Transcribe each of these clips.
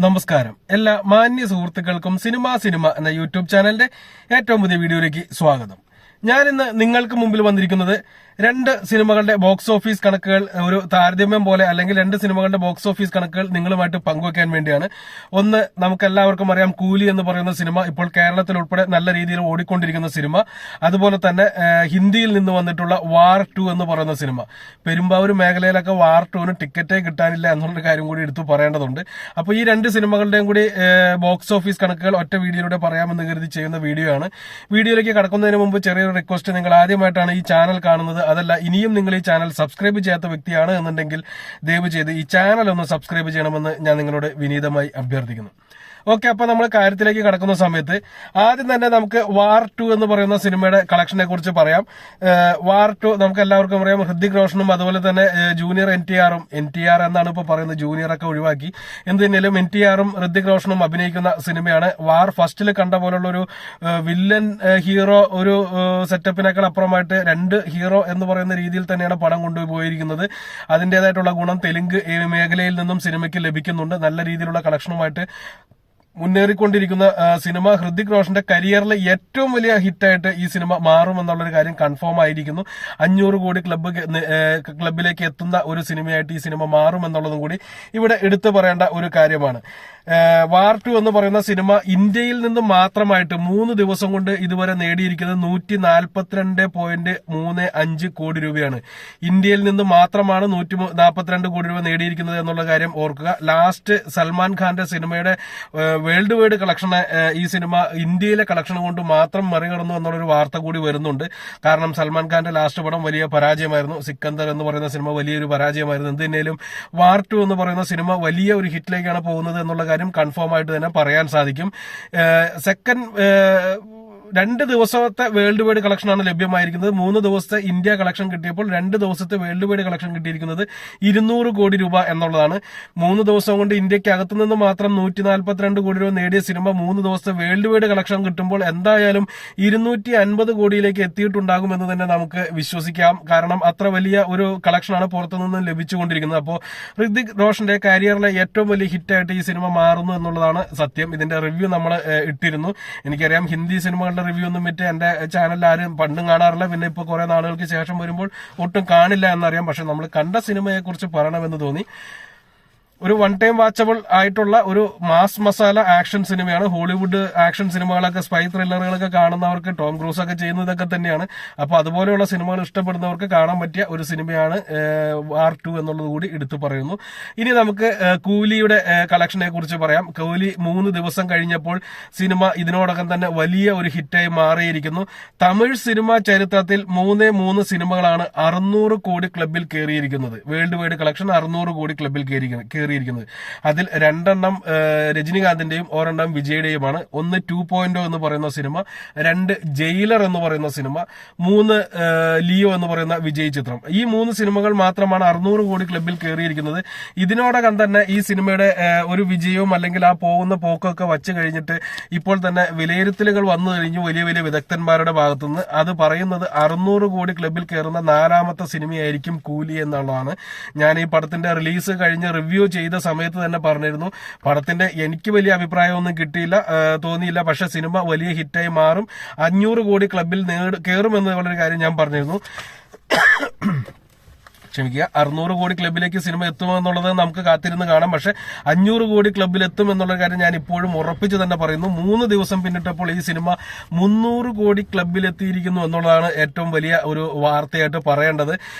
നമസ്കാരം. എല്ലാ മാന്യ സുഹൃത്തുക്കൾക്കും സിനിമ എന്ന യൂട്യൂബ് ചാനലിന്റെ ഏറ്റവും പുതിയ വീഡിയോയിലേക്ക് സ്വാഗതം. ഞാനിന്ന് നിങ്ങൾക്ക് മുമ്പിൽ വന്നിരിക്കുന്നത് രണ്ട് സിനിമകളുടെ ബോക്സ് ഓഫീസ് കണക്കുകൾ ഒരു താരതമ്യം പോലെ, അല്ലെങ്കിൽ രണ്ട് സിനിമകളുടെ ബോക്സ് ഓഫീസ് കണക്കുകൾ നിങ്ങളുമായിട്ട് പങ്കുവെക്കാൻ വേണ്ടിയാണ്. ഒന്ന്, നമുക്കെല്ലാവർക്കും അറിയാം, കൂലി എന്ന് പറയുന്ന സിനിമ ഇപ്പോൾ കേരളത്തിൽ ഉൾപ്പെടെ നല്ല രീതിയിൽ ഓടിക്കൊണ്ടിരിക്കുന്ന സിനിമ. അതുപോലെ തന്നെ ഹിന്ദിയിൽ നിന്ന് വന്നിട്ടുള്ള വാർ 2 എന്ന് പറയുന്ന സിനിമ. പെരുമ്പാവൂർ മേഖലയിലൊക്കെ വാർ 2ന് ടിക്കറ്റേ കിട്ടാനില്ല എന്നുള്ള കാര്യം കൂടി എടുത്തു പറയേണ്ടതുണ്ട്. അപ്പോൾ ഈ രണ്ട് സിനിമകളുടെയും കൂടി ബോക്സ് ഓഫീസ് കണക്കുകൾ ഒറ്റ വീഡിയോയിലൂടെ പറയാമെന്ന് കരുതി ചെയ്യുന്ന വീഡിയോ ആണ്. വീഡിയോയിലേക്ക് കടക്കുന്നതിന് മുമ്പ് ചെറിയൊരു റിക്വസ്റ്റ്: നിങ്ങൾ ആദ്യമായിട്ടാണ് ഈ ചാനൽ കാണുന്നത്, അതല്ല ഇനിയും നിങ്ങൾ ഈ ചാനൽ സബ്സ്ക്രൈബ് ചെയ്യാത്ത വ്യക്തിയാണ് എന്നുണ്ടെങ്കിൽ ദയവ് ചെയ്ത് ഈ ചാനൽ ഒന്ന് സബ്സ്ക്രൈബ് ചെയ്യണമെന്ന് ഞാൻ നിങ്ങളോട് വിനീതമായി അഭ്യർത്ഥിക്കുന്നു. ഓക്കെ, അപ്പൊ നമ്മൾ കാര്യത്തിലേക്ക് കടക്കുന്ന സമയത്ത് ആദ്യം തന്നെ നമുക്ക് വാർ 2 എന്ന് പറയുന്ന സിനിമയുടെ കളക്ഷനെ കുറിച്ച് പറയാം. വാർ 2 നമുക്ക് എല്ലാവർക്കും അറിയാം, ഹൃതിക് റോഷനും അതുപോലെ തന്നെ ജൂനിയർ എൻ.ടി.ആർ എന്നാണ് ഇപ്പൊ പറയുന്നത്, ജൂനിയർ ഒക്കെ ഒഴിവാക്കി. എന്ത് തന്നെയാലും എൻ.ടി.ആറും ഹൃതിക് റോഷനും അഭിനയിക്കുന്ന സിനിമയാണ്. വാർ ഫസ്റ്റിൽ കണ്ട പോലുള്ള ഒരു വില്ലൻ ഹീറോ ഒരു സെറ്റപ്പിനേക്കാൾ അപ്പുറമായിട്ട് രണ്ട് ഹീറോ എന്ന് പറയുന്ന രീതിയിൽ തന്നെയാണ് പടം കൊണ്ടുപോയിരിക്കുന്നത്. അതിന്റേതായിട്ടുള്ള ഗുണം തെലുങ്ക് മേഖലയിൽ നിന്നും സിനിമയ്ക്ക് ലഭിക്കുന്നുണ്ട്. നല്ല രീതിയിലുള്ള കളക്ഷനുമായിട്ട് മുന്നേറിക്കൊണ്ടിരിക്കുന്ന സിനിമ. ഹൃതിക് റോഷന്റെ കരിയറിലെ ഏറ്റവും വലിയ ഹിറ്റായിട്ട് ഈ സിനിമ മാറുമെന്നുള്ളൊരു കാര്യം കൺഫേം ആയിരിക്കുന്നു. 500 കോടി ക്ലബിലേക്ക് എത്തുന്ന ഒരു സിനിമയായിട്ട് ഈ സിനിമ മാറുമെന്നുള്ളതും കൂടി ഇവിടെ എടുത്തു പറയേണ്ട ഒരു കാര്യമാണ്. വാർ 2 എന്ന് പറയുന്ന സിനിമ ഇന്ത്യയിൽ നിന്ന് മാത്രമായിട്ട് 3 ദിവസം കൊണ്ട് ഇതുവരെ നേടിയിരിക്കുന്നത് 142.35 കോടി രൂപയാണ്. ഇന്ത്യയിൽ നിന്ന് മാത്രമാണ് 142 കോടി രൂപ നേടിയിരിക്കുന്നത് എന്നുള്ള കാര്യം ഓർക്കുക. ലാസ്റ്റ് സൽമാൻ ഖാന്റെ സിനിമയുടെ വേൾഡ് വൈഡ് കളക്ഷനെ ഈ സിനിമ ഇന്ത്യയിലെ കളക്ഷൻ കൊണ്ട് മാത്രം മറികടന്നു എന്നുള്ളൊരു വാർത്ത കൂടി വരുന്നുണ്ട്. കാരണം സൽമാൻ ഖാന്റെ ലാസ്റ്റ് പടം വലിയ പരാജയമായിരുന്നു. സിക്കന്ദർ എന്ന് പറയുന്ന സിനിമ വലിയൊരു പരാജയമായിരുന്നു. എന്ത് തന്നെയാലും വാർ 2 എന്ന് പറയുന്ന സിനിമ വലിയ ഒരു ഹിറ്റിലേക്കാണ് പോകുന്നത് എന്നുള്ള കാര്യം കൺഫേം ആയിട്ട് തന്നെ പറയാൻ സാധിക്കും. സെക്കൻഡ് 2 ദിവസത്തെ വേൾഡ് വൈഡ് കളക്ഷനാണ് ലഭ്യമായിരിക്കുന്നത്. 3 ദിവസത്തെ ഇന്ത്യ കളക്ഷൻ കിട്ടിയപ്പോൾ 2 ദിവസത്തെ വേൾഡ് വൈഡ് കളക്ഷൻ കിട്ടിയിരിക്കുന്നത് 200 കോടി രൂപ എന്നുള്ളതാണ്. 3 ദിവസം കൊണ്ട് ഇന്ത്യക്ക് അകത്തു നിന്ന് മാത്രം 142 കോടി രൂപ നേടിയ സിനിമ 3 ദിവസത്തെ വേൾഡ് വൈഡ് കളക്ഷൻ കിട്ടുമ്പോൾ എന്തായാലും 250 കോടിയിലേക്ക് എത്തിയിട്ടുണ്ടാകും എന്ന് തന്നെ നമുക്ക് വിശ്വസിക്കാം. കാരണം അത്ര വലിയ ഒരു കളക്ഷനാണ് പുറത്തുനിന്ന് ലഭിച്ചുകൊണ്ടിരിക്കുന്നത്. അപ്പോൾ ഹൃതിക് റോഷന്റെ കരിയറിലെ ഏറ്റവും വലിയ ഹിറ്റായിട്ട് ഈ സിനിമ മാറുന്നു എന്നുള്ളതാണ് സത്യം. ഇതിന്റെ റിവ്യൂ നമ്മൾ ഇട്ടിരുന്നു. എനിക്കറിയാം, ഹിന്ദി സിനിമകളുടെ റിവ്യൂ ഒന്നും മറ്റേ എന്റെ ചാനലിൽ ആരും പണ്ടും കാണാറില്ല. പിന്നെ ഇപ്പൊ കുറെ നാളുകൾക്ക് ശേഷം വരുമ്പോൾ ഒട്ടും കാണില്ല എന്നറിയാം. പക്ഷെ നമ്മൾ കണ്ട സിനിമയെ കുറിച്ച് പറയണമെന്ന് തോന്നി. ഒരു വൺ ടൈം വാച്ചബിൾ ആയിട്ടുള്ള ഒരു മാസ് മസാല ആക്ഷൻ സിനിമയാണ്. ഹോളിവുഡ് ആക്ഷൻ സിനിമകളൊക്കെ, സ്പൈ ത്രില്ലറുകളൊക്കെ കാണുന്നവർക്ക്, ടോം ക്രൂസ് ഒക്കെ ചെയ്യുന്നതൊക്കെ തന്നെയാണ്. അപ്പൊ അതുപോലെയുള്ള സിനിമകൾ ഇഷ്ടപ്പെടുന്നവർക്ക് കാണാൻ പറ്റിയ ഒരു സിനിമയാണ് വാർ 2 എന്നുള്ളത് കൂടി എടുത്തു പറയുന്നു. ഇനി നമുക്ക് കൂലിയുടെ കളക്ഷനെ കുറിച്ച് പറയാം. കൂലി 3 ദിവസം കഴിഞ്ഞപ്പോൾ സിനിമ ഇതിനോടകം തന്നെ വലിയ ഒരു ഹിറ്റായി മാറിയിരിക്കുന്നു. തമിഴ് സിനിമ ചരിത്രത്തിൽ 3 സിനിമകളാണ് 600 കോടി ക്ലബിൽ കയറിയിരിക്കുന്നത്. വേൾഡ് വൈഡ് കളക്ഷൻ 600 കോടി ക്ലബിൽ കയറിയിരിക്കുന്നത്. അതിൽ 2 രജനികാന്തിന്റെയും 1 വിജയുടെയുമാണ്. 1 2.0 എന്ന് പറയുന്ന സിനിമ, 2 ജയിലർ എന്ന് പറയുന്ന സിനിമ, 3 ലിയോ എന്ന് പറയുന്ന വിജയ് ചിത്രം. ഈ 3 സിനിമകൾ മാത്രമാണ് 600 കോടി ക്ലബിൽ കയറിയിരിക്കുന്നത്. ഇതിനോടകം തന്നെ ഈ സിനിമയുടെ ഒരു വിജയവും അല്ലെങ്കിൽ ആ പോകുന്ന പോക്കൊക്കെ വച്ചു കഴിഞ്ഞിട്ട് ഇപ്പോൾ തന്നെ വിലയിരുത്തലുകൾ വന്നു കഴിഞ്ഞു വലിയ വലിയ വിദഗ്ധന്മാരുടെ ഭാഗത്തുനിന്ന്. അത് പറയുന്നത് 600 കോടി ക്ലബിൽ കയറുന്ന 4ാമത്തെ സിനിമയായിരിക്കും കൂലി എന്നുള്ളതാണ്. ഞാൻ ഈ പടത്തിന്റെ റിലീസ് കഴിഞ്ഞ് റിവ്യൂ ചെയ്ത സമയത്ത് തന്നെ പറഞ്ഞിരുന്നു, പടത്തിന്റെ എനിക്ക് വലിയ അഭിപ്രായമൊന്നും തോന്നിയില്ല. പക്ഷെ സിനിമ വലിയ ഹിറ്റായി മാറും, 500 കോടി ക്ലബിൽ കയറുമെന്നുള്ളൊരു കാര്യം ഞാൻ പറഞ്ഞിരുന്നു. ക്ഷമിക്കുക, 600 കോടി ക്ലബിലേക്ക് സിനിമ എത്തുമെന്നുള്ളത് നമുക്ക് കാത്തിരുന്ന് കാണാം. പക്ഷെ 500 കോടി ക്ലബിൽ എത്തും എന്നുള്ള കാര്യം ഞാൻ ഇപ്പോഴും ഉറപ്പിച്ച് തന്നെ പറയുന്നു. 3 ദിവസം പിന്നിട്ടപ്പോൾ ഈ സിനിമ 300 കോടി ക്ലബിൽ എത്തിയിരിക്കുന്നു എന്നുള്ളതാണ് ഏറ്റവും വലിയ ഒരു വാർത്തയായിട്ട് പറയേണ്ടത്.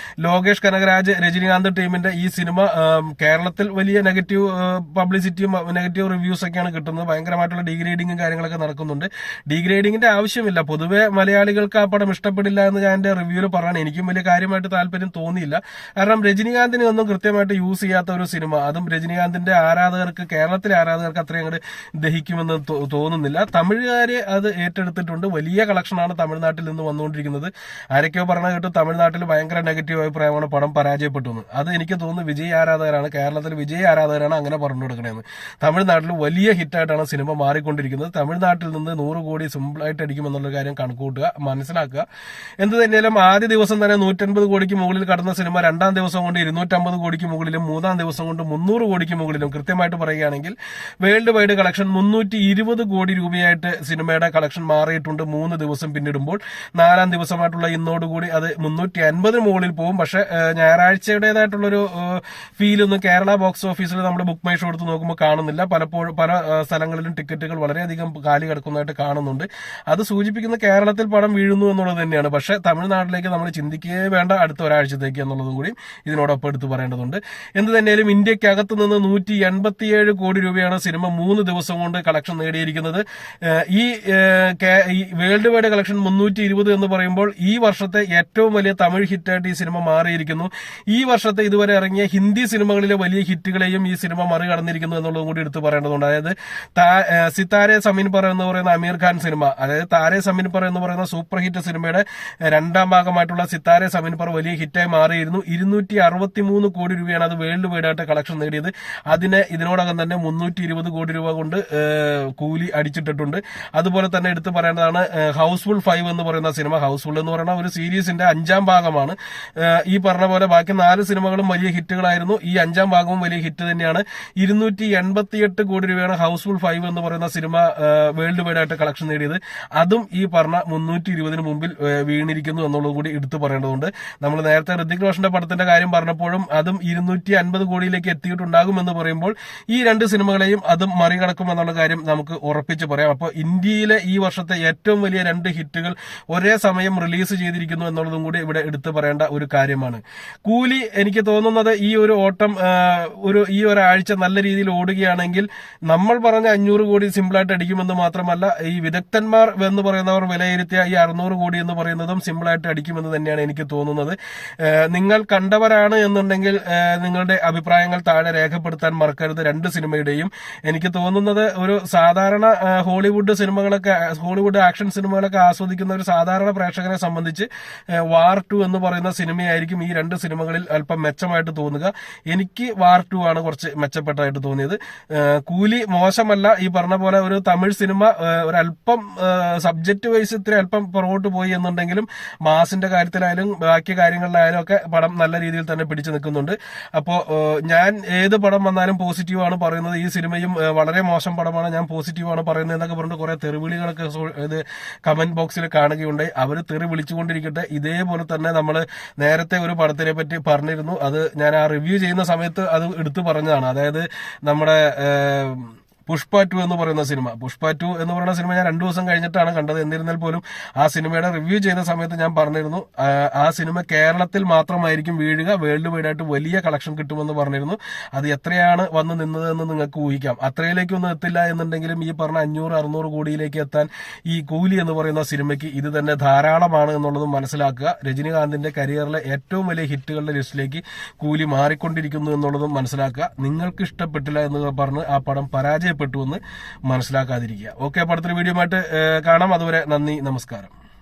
ലോകേഷ് കനകരാജ്, രജനികാന്ത് ടീമിന്റെ ഈ സിനിമ കേരളത്തിൽ വലിയ നെഗറ്റീവ് പബ്ലിസിറ്റിയും നെഗറ്റീവ് റിവ്യൂസ് ഒക്കെയാണ് കിട്ടുന്നത്. ഭയങ്കരമായിട്ടുള്ള ഡീഗ്രേഡിങ്ങും കാര്യങ്ങളൊക്കെ നടക്കുന്നുണ്ട്. ഡീഗ്രേഡിങ്ങിന്റെ ആവശ്യമില്ല. പൊതുവെ മലയാളികൾക്ക് ആ പടം ഇഷ്ടപ്പെടില്ല എന്ന് ഞാൻ എന്റെ റിവ്യൂവിൽ പറയാൻ എനിക്കും വലിയ കാര്യമായിട്ട് താല്പര്യം തോന്നിയില്ല. കാരണം രജനികാന്തിനെ ഒന്നും കൃത്യമായിട്ട് യൂസ് ചെയ്യാത്ത ഒരു സിനിമ, അതും രജനികാന്തിന്റെ ആരാധകർക്ക്, കേരളത്തിലെ ആരാധകർക്ക് അത്രയും അങ്ങോട്ട് ദഹിക്കുമെന്ന് തോന്നുന്നില്ല. തമിഴുകാര് അത് ഏറ്റെടുത്തിട്ടുണ്ട്. വലിയ കളക്ഷനാണ് തമിഴ്നാട്ടിൽ നിന്ന് വന്നുകൊണ്ടിരിക്കുന്നത്. ആരൊക്കെയോ പറഞ്ഞ കേട്ടു തമിഴ്നാട്ടിൽ ഭയങ്കര നെഗറ്റീവ് അഭിപ്രായമാണ്, പടം പരാജയപ്പെട്ടു. അത് എനിക്ക് തോന്നുന്നു വിജയ് ആരാധകരാണ്, കേരളത്തിൽ വിജയ് ആരാധകരാണ് അങ്ങനെ പറഞ്ഞു കൊടുക്കണേന്ന്. തമിഴ്നാട്ടിൽ വലിയ ഹിറ്റായിട്ടാണ് സിനിമ മാറിക്കൊണ്ടിരിക്കുന്നത്. തമിഴ്നാട്ടിൽ നിന്ന് 100 കോടി സിമ്പിളായിട്ട് അടിക്കുമെന്നുള്ള കാര്യം കണക്കൂട്ടുക, മനസ്സിലാക്കുക. എന്ത് തന്നെയാലും ആദ്യ ദിവസം തന്നെ 150 കോടിക്ക് മുകളിൽ കടന്ന സിനിമ രണ്ടാം ദിവസം കൊണ്ട് 250 കോടിക്ക് മുകളിലും 3-ാം ദിവസം കൊണ്ട് 300 കോടിക്ക് മുകളിലും, കൃത്യമായിട്ട് പറയുകയാണെങ്കിൽ വേൾഡ് വൈഡ് കളക്ഷൻ 320 കോടി രൂപയായിട്ട് സിനിമയുടെ കളക്ഷൻ മാറിയിട്ടുണ്ട് 3 ദിവസം പിന്നിടുമ്പോൾ. 4-ാം ദിവസമായിട്ടുള്ള ഇന്നോടുകൂടി അത് 350 മുകളിൽ പോകും. പക്ഷെ ഞായറാഴ്ചയുടേതായിട്ടുള്ളൊരു ഫീലൊന്നും കേരള ബോക്സ് ഓഫീസിൽ നമ്മൾ ബുക്ക് മൈ ഷോ എടുത്ത് നോക്കുമ്പോൾ കാണുന്നില്ല. പലപ്പോഴും പല സ്ഥലങ്ങളിലും ടിക്കറ്റുകൾ വളരെയധികം കാലി കിടക്കുന്നതായിട്ട് കാണുന്നുണ്ട്. അത് സൂചിപ്പിക്കുന്ന കേരളത്തിൽ പടം വീഴുന്നു എന്നുള്ളത് തന്നെയാണ്. പക്ഷെ തമിഴ്നാട്ടിലേക്ക് നമ്മൾ ചിന്തിക്കുകയേ വേണ്ട അടുത്ത ഒരാഴ്ചത്തേക്ക് എന്നുള്ളതും കൂടി ഇതിനോടൊപ്പം എടുത്ത് പറയേണ്ടതുണ്ട്. എന്ത് തന്നെയാലും ഇന്ത്യക്കകത്ത് നിന്ന് 187 കോടി രൂപയാണ് സിനിമ 3 ദിവസം കൊണ്ട് കളക്ഷൻ നേടിയിരിക്കുന്നത്. ഈ വേൾഡ് വൈഡ് കളക്ഷൻ 320 എന്ന് പറയുമ്പോൾ ഈ വർഷത്തെ ഏറ്റവും വലിയ തമിഴ് ഹിറ്റായിട്ട് ഈ സിനിമ മാറിയിരിക്കുന്നു. ഈ വർഷത്തെ ഇതുവരെ ഇറങ്ങിയ ഹിന്ദി സിനിമകളിലെ വലിയ ഹിറ്റുകളെയും ഈ സിനിമ മറികടന്നിരിക്കുന്നു എന്നുള്ളതും കൂടി എടുത്ത് പറയേണ്ടതുണ്ട്. അതായത് സിതാരെ സമീൻ പറ എന്ന് പറയുന്ന അമീർ ഖാൻ സിനിമ, അതായത് താരെ സമീൻ പറ എന്ന് പറയുന്ന സൂപ്പർ ഹിറ്റ് സിനിമയുടെ 2ാം ഭാഗമായിട്ടുള്ള സിതാരെ സമീൻ പറ വലിയ ഹിറ്റായി മാറിയിരുന്നു. 263 കോടി രൂപയാണ് അത് വേൾഡ് വൈഡ് ആയിട്ട് കളക്ഷൻ നേടിയത്. അതിനെ ഇതിനോടകം തന്നെ 320 കോടി രൂപ കൊണ്ട് കൂലി അടിച്ചിട്ടിട്ടുണ്ട്. അതുപോലെ തന്നെ എടുത്തു പറയേണ്ടതാണ് ഹൗസ്ഫുൾ 5 എന്ന് പറയുന്ന സിനിമ. ഹൗസ്ഫുൾ എന്ന് പറയുന്ന ഒരു സീരീസിന്റെ 5ാം ഭാഗമാണ്. ഈ പറഞ്ഞ പോലെ ബാക്കി 4 സിനിമകളും വലിയ ഹിറ്റുകളായിരുന്നു. ഈ 5ാം ഭാഗവും വലിയ ഹിറ്റ് തന്നെയാണ്. 288 കോടി രൂപയാണ് ഹൗസ്ഫുൾ 5 എന്ന് പറയുന്ന സിനിമ വേൾഡ് വൈഡ് ആയിട്ട് കളക്ഷൻ നേടിയത്. അതും ഈ പറഞ്ഞ 320 മുമ്പിൽ വീണിരിക്കുന്നു എന്നുള്ളത് കൂടി എടുത്തു പറയേണ്ടതുണ്ട്. നമ്മൾ നേരത്തെ ഋതിക് റോഷന്റെ പടത്തിന്റെ കാര്യം പറഞ്ഞപ്പോഴും അതും 250 കോടിയിലേക്ക് എത്തിയിട്ടുണ്ടാകുമെന്ന് പറയുമ്പോൾ ഈ 2 സിനിമകളെയും അതും മറികടക്കും എന്നുള്ള കാര്യം നമുക്ക് ഉറപ്പിച്ച് പറയാം. അപ്പോൾ ഇന്ത്യയിലെ ഈ വർഷത്തെ ഏറ്റവും വലിയ 2 ഹിറ്റുകൾ ഒരേ സമയം റിലീസ് ചെയ്തിരിക്കുന്നു എന്നുള്ളതും കൂടി ഇവിടെ എടുത്തു പറയേണ്ട ഒരു കാര്യമാണ്. കൂലി എനിക്ക് തോന്നുന്നത് ഈ ഒരു ഓട്ടം ഈ ഒരാഴ്ച നല്ല രീതിയിൽ ഓടുകയാണെങ്കിൽ നമ്മൾ പറഞ്ഞ 500 കോടി സിമ്പിളായിട്ട് അടിക്കുമെന്ന് മാത്രമല്ല, ഈ വിദഗ്ധന്മാർ എന്ന് പറയുന്നവർ വിലയിരുത്തിയ ഈ 600 കോടി എന്ന് പറയുന്നതും സിമ്പിളായിട്ട് അടിക്കുമെന്ന് തന്നെയാണ് എനിക്ക് തോന്നുന്നത്. നിങ്ങൾ കണ്ടവരാണ് എന്നുണ്ടെങ്കിൽ നിങ്ങളുടെ അഭിപ്രായങ്ങൾ താഴെ രേഖപ്പെടുത്താൻ മറക്കരുത്. 2 സിനിമയുടെയും. എനിക്ക് തോന്നുന്നത് ഒരു സാധാരണ ഹോളിവുഡ് ആക്ഷൻ സിനിമകളൊക്കെ ആസ്വദിക്കുന്ന ഒരു സാധാരണ പ്രേക്ഷകനെ സംബന്ധിച്ച് വാർ 2 എന്ന് പറയുന്ന സിനിമയായിരിക്കും ഈ 2 സിനിമകളിൽ അല്പം മെച്ചമായിട്ട് തോന്നുക. എനിക്ക് വാർ 2 ആണ് കുറച്ച് മെച്ചപ്പെട്ടതായിട്ട് തോന്നിയത്. കൂലി മോശമല്ല. ഈ പറഞ്ഞ പോലെ ഒരു തമിഴ് സിനിമ ഒരല്പം സബ്ജക്ട് വൈസ് ഇത്ര അല്പം പുറകോട്ട് പോയി എന്നുണ്ടെങ്കിലും മാസിന്റെ കാര്യത്തിലായാലും ബാക്കി കാര്യങ്ങളിലായാലും ഒക്കെ പടം നല്ല രീതിയിൽ തന്നെ പിടിച്ചു നിൽക്കുന്നുണ്ട്. അപ്പോ ഞാൻ ഏത് പടം വന്നാലും പോസിറ്റീവാണ് പറയുന്നത്. ഈ സിനിമയും വളരെ മോശം പടമാണ്, ഞാൻ പോസിറ്റീവാണ് പറയുന്നത് എന്നൊക്കെ പറഞ്ഞിട്ട് കുറെ തെറിവിളികളൊക്കെ ഇത് കമന്റ് ബോക്സിൽ കാണുകയുണ്ടായി. അവർ തെറി വിളിച്ചുകൊണ്ടിരിക്കട്ടെ. ഇതേപോലെ തന്നെ നമ്മൾ നേരത്തെ ഒരു പടത്തിനെ പറ്റി പറഞ്ഞിരുന്നു. അത് ഞാൻ ആ റിവ്യൂ ചെയ്യുന്ന സമയത്ത് അത് എടുത്തു പറഞ്ഞതാണ്. അതായത് നമ്മുടെ പുഷ്പ 2 എന്ന് പറയുന്ന സിനിമ. പുഷ്പ 2 എന്ന് പറയുന്ന സിനിമ ഞാൻ 2 ദിവസം കഴിഞ്ഞിട്ടാണ് കണ്ടത്. എന്നിരുന്നാൽ പോലും ആ സിനിമയുടെ റിവ്യൂ ചെയ്യുന്ന സമയത്ത് ഞാൻ പറഞ്ഞിരുന്നു ആ സിനിമ കേരളത്തിൽ മാത്രമായിരിക്കും വീഴുക, വേൾഡ് വൈഡ് ആയിട്ട് വലിയ കളക്ഷൻ കിട്ടുമെന്ന് പറഞ്ഞിരുന്നു. അത് എത്രയാണ് വന്ന് നിന്നതെന്ന് നിങ്ങൾക്ക് ഊഹിക്കാം. അത്രയിലേക്കൊന്നും എത്തില്ല എന്നുണ്ടെങ്കിലും ഈ പറഞ്ഞ 500-600 കോടിയിലേക്ക് എത്താൻ ഈ കൂലി എന്ന് പറയുന്ന സിനിമയ്ക്ക് ഇത് തന്നെ ധാരാളമാണ് എന്നുള്ളതും മനസ്സിലാക്കുക. രജനീകാന്തിന്റെ കരിയറിലെ ഏറ്റവും വലിയ ഹിറ്റുകളുടെ ലിസ്റ്റിലേക്ക് കൂലി മാറിക്കൊണ്ടിരിക്കുന്നു എന്നുള്ളതും മനസ്സിലാക്കുക. നിങ്ങൾക്ക് ഇഷ്ടപ്പെട്ടില്ല എന്ന് പറഞ്ഞ് ആ പടം പരാജയപ്പെട്ടു എന്ന് മനസ്സിലാക്കാതിരിക്കുക. ഓക്കെ, അടുത്തൊരു വീഡിയോ ആയിട്ട് കാണാം. അതുവരെ നന്ദി, നമസ്കാരം.